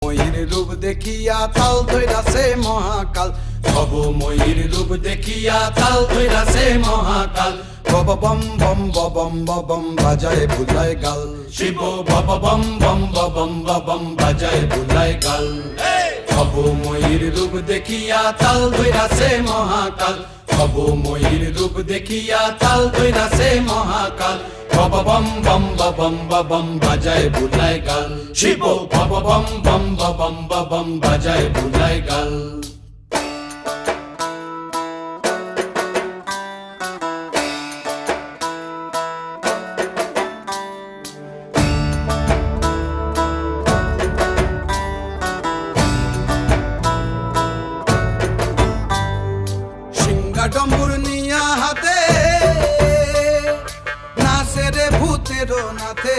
ময়ূর রূপ দেখিয়া তাল ধইরাছে মহাকাল, ভবময়ূর রূপ দেখিয়া তাল ধইরাছে মহাকাল। বব বম বম বম বম বাজায় বুলায় গাল, শিব বব বম বম বম বম বাজায় বুলায় গাল। ভবময়ূর রূপ দেখিয়া তাল ধইরাছে মহাকাল, ভবময়ূর রূপ দেখিয়া তাল ধইরাছে মহাকাল। বব বম বম বম বাজায় বুলায় গাল, শিব বব বম বম বম বাজায় বুলায় গাল। ডম্বুর নিয়া হাতে নাচে রে ভূতের নাথে।